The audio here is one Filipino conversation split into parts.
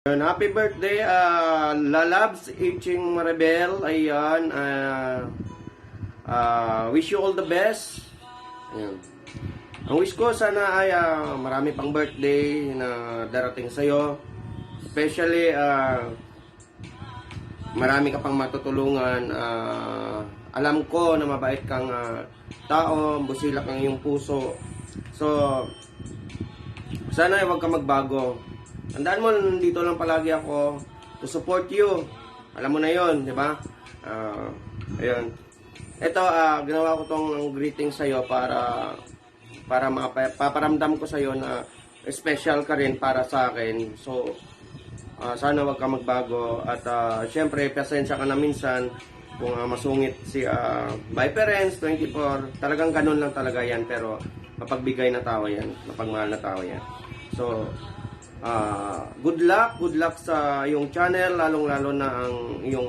Happy birthday, Lalabs Iching Maribel. Ayan, wish you all the best. Ayan. Ang wish ko sana ay marami pang birthday na darating sa'yo. Especially, marami ka pang matutulungan. Alam ko na mabait kang tao, busilak ang iyong puso. So, sana ay huwag ka magbago. Tandaan mo, nandito lang palagi ako to support you. Alam mo na yon, di ba? Ayun. Ito, ginawa ko tong greeting sa'yo para mapaparamdam ko sa'yo na special ka rin para sa akin. So, sana wag ka magbago. At syempre, pasensya ka na minsan kung masungit si my parents, 24. Talagang ganun lang talaga yan. Pero mapagbigay na tao yan. Mapagmahal na tao yan. So, good luck sa iyong channel, lalong-lalo na ang iyong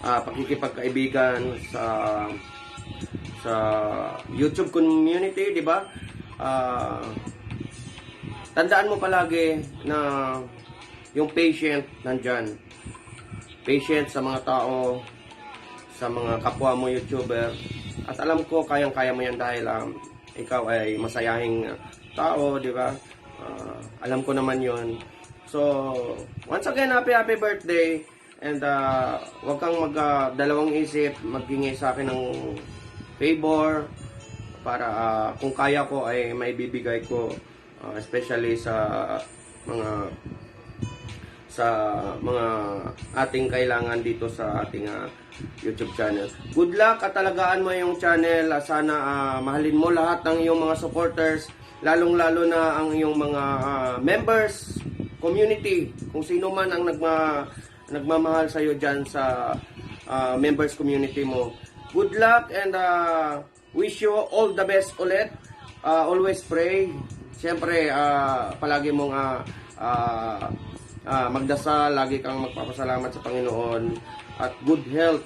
pakikipagkaibigan sa YouTube community, di ba? Tandaan mo palagi na yung patient nandyan. Patient sa mga tao, sa mga kapwa mo YouTuber. At alam ko, kayang-kaya mo yan dahil ikaw ay masayahing tao, di ba? Alam ko naman yon. So, once again, happy birthday. And wag kang dalawang isip, maghingi sa akin ng favor para kung kaya ko ay maibibigay ko, especially sa mga ating kailangan dito sa ating YouTube channel. Good luck at talagaan mo yung channel. Sana mahalin mo lahat ng iyong mga supporters, lalong-lalo na ang iyong mga members, community, kung sino man ang nagmamahal sa iyo dyan sa members community mo. Good luck and wish you all the best ulit. Always pray. Siyempre, palagi mong magdasal, lagi kang magpapasalamat sa Panginoon at good health.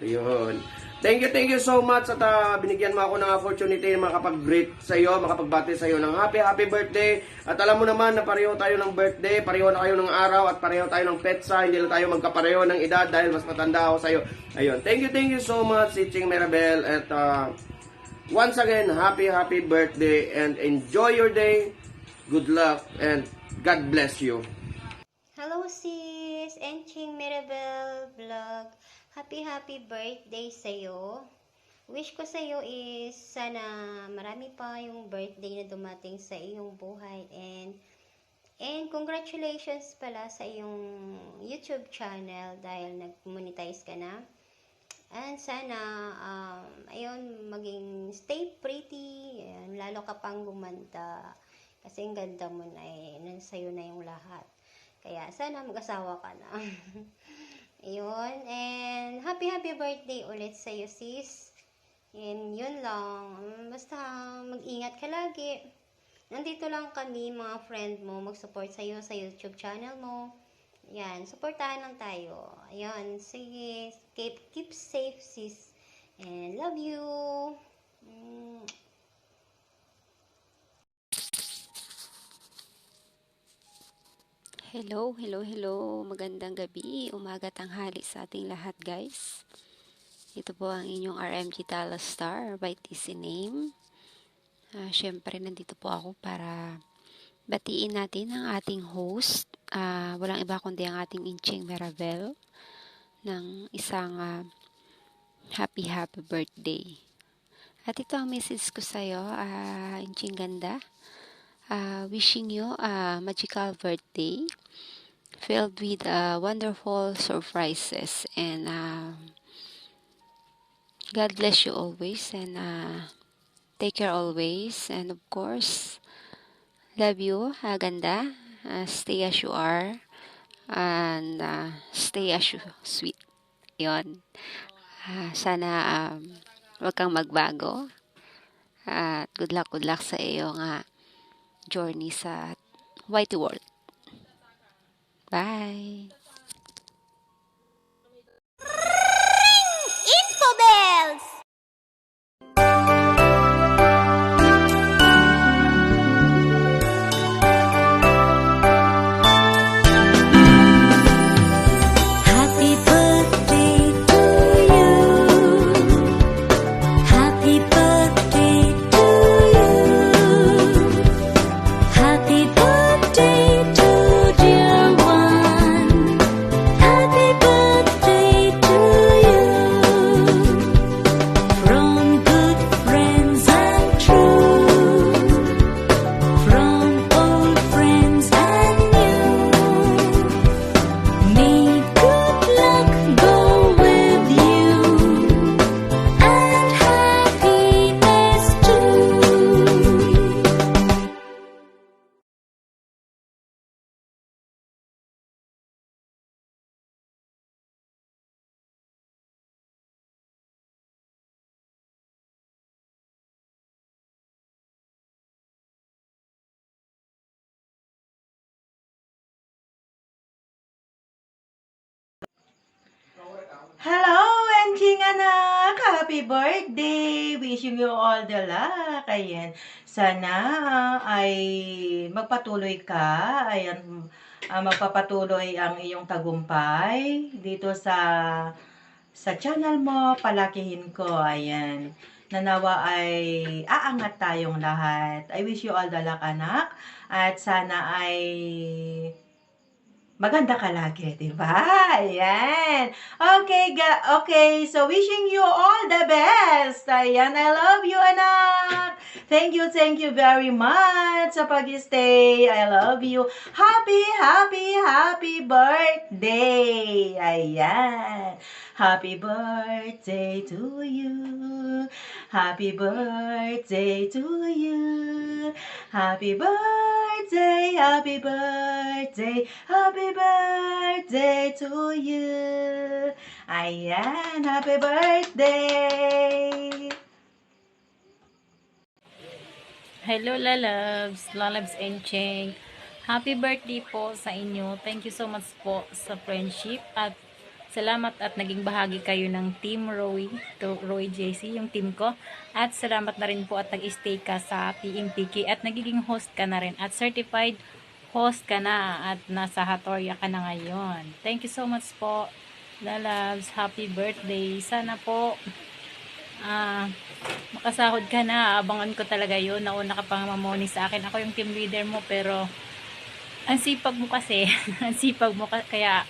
Ayun. Thank you so much at binigyan mo ako ng opportunity na makapag-greet sa iyo, makapagbati sa iyo ng happy birthday. At alam mo naman na pareho tayo ng birthday, pareho na kayo ng araw at pareho tayo ng petsa, hindi lang tayo magkapareho ng edad dahil mas matanda ako sa iyo. Ayun. Thank you so much, Iching Maribel. At once again, happy birthday and enjoy your day. Good luck and God bless you. Hello sis, Iching Maribel vlog. Happy birthday sa'yo. Wish ko sa'yo is sana marami pa yung birthday na dumating sa iyong buhay. And congratulations pala sa iyong YouTube channel dahil nag-monetize ka na. And sana, ayun, maging stay pretty. Ayan, lalo ka pang gumanda. Kasi ang ganda mo na sa'yo na yung lahat. Kaya sana mag-asawa ka na. Ayun, and happy birthday ulit sa'yo sis. And yun lang, basta mag-ingat ka lagi. Nandito lang kami mga friend mo, mag-support sa'yo sa YouTube channel mo. Yan, supportahan lang tayo. Ayun, sige, keep safe sis. And love you. Hello. Magandang gabi, umaga, tanghali sa ating lahat guys. Ito po ang inyong RMG Talastar by TC Name. Syempre nandito po ako para batiin natin ang ating host. Walang iba kundi ang ating Iching Maribel ng isang happy birthday. At ito ang message ko sa iyo, Iching ganda. Wishing you a magical birthday filled with wonderful surprises, and God bless you always, and take care always, and of course love you, ganda. Stay as you are, and stay as you sweet. Yon. Sana wag kang magbago, at good luck sa iyong journey sa Whitey World. Bye! Info bells! Hello, Enching anak! Happy birthday! Wishing you all the luck. Ayan. Sana ay magpatuloy ka. Ayan, magpapatuloy ang iyong tagumpay dito sa channel mo. Palakihin ko. Ayan. Nanawa ay aangat tayong lahat. I wish you all the luck, anak. At sana ay maganda ka lagi, di ba? Ayan. Okay, so wishing you all the best. Ayan, I love you, anak. Thank you very much sa pag-stay. I love you. Happy birthday. Ayan. Happy birthday to you. Happy birthday to you. Happy birthday, happy birthday, happy birthday to you. Ayan, happy birthday. Hello, Lalabs! Lalabs and Cheng. Happy birthday po sa inyo. Thank you so much po sa friendship at salamat at naging bahagi kayo ng Team Roy, Roy JC, yung team ko. At salamat na rin po at nag-stay ka sa PMPK at nagiging host ka na rin at certified host ka na at nasa Hatoria ka na ngayon. Thank you so much po, Lalabs. Happy birthday. Sana po makasahod ka na. Abangan ko talaga yun. Nauna ka pang mamoni sa akin. Ako yung team leader mo pero ang sipag mo kasi. Ang sipag mo kaya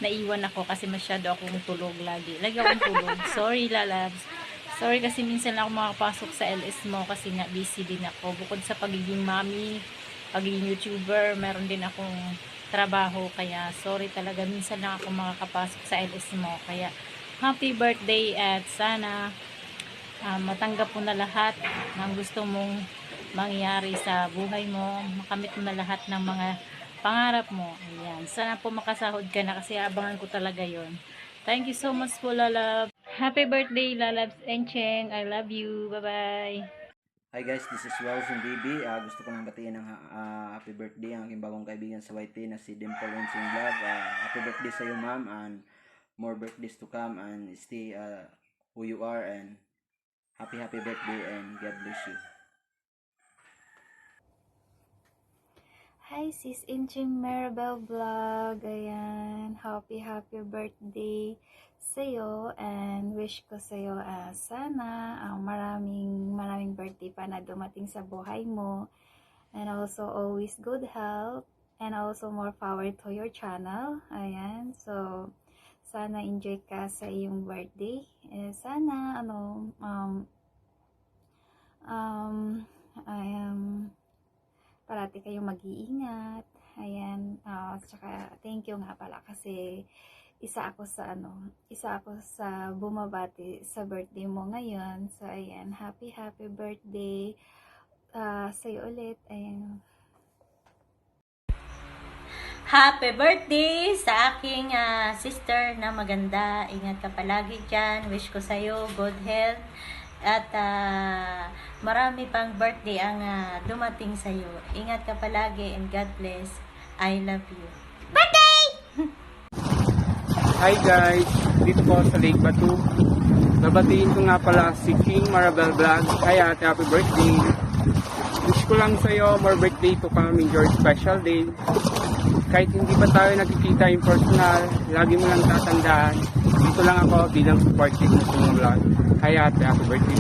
naiwan ako kasi masyado akong tulog lagi. Lagi akong tulog. Sorry, Lalabs. Sorry kasi minsan lang ako makapasok sa LS mo kasi nga busy din ako. Bukod sa pagiging mommy, pagiging YouTuber, meron din akong trabaho. Kaya sorry talaga. Minsan lang ako makakapasok sa LS mo. Kaya happy birthday at sana matanggap mo na lahat ng gusto mong mangyari sa buhay mo. Makamit mo na lahat ng mga pangarap mo. Ayan. Sana po makasahod ka na kasi abangan ko talaga yon. Thank you so much po, Lalab. Happy birthday, Lalabs and Cheng. I love you. Bye-bye. Hi guys, this is Welson BB. Gusto ko nang batiin ng happy birthday ang aking bagong kaibigan sa YT na si Dimple Wensing Vlog. Happy birthday sa iyo, ma'am, and more birthdays to come, and stay who you are, and happy birthday and God bless you. Hi sis, Inching Maribel Vlog. Ayan, happy birthday sa'yo and wish ko sa'yo sana maraming birthday pa na dumating sa buhay mo, and also always good health and also more power to your channel. Ayan, so sana enjoy ka sa iyong birthday. Sana parati kayong mag-iingat. Ayan, tsaka thank you nga pala kasi isa ako sa bumabati sa birthday mo ngayon. So ayan, happy birthday sa'yo ulit. Ayan. Happy birthday sa aking sister na maganda. Ingat ka palagi dyan. Wish ko sa'yo good health. At marami pang birthday ang dumating sa'yo. Ingat ka palagi and God bless. I love you. Hi guys, dito po sa Lake Batu. Babatiin ko nga pala si King Maribel Vlog. Hi ate, happy birthday. Wish ko lang sa'yo more birthday to come in your special day. Kahit hindi pa tayo nakikita in personal, lagi mo lang tatandaan. Dito lang ako bilang supportive mo sa vlog. Hi ate, happy birthday.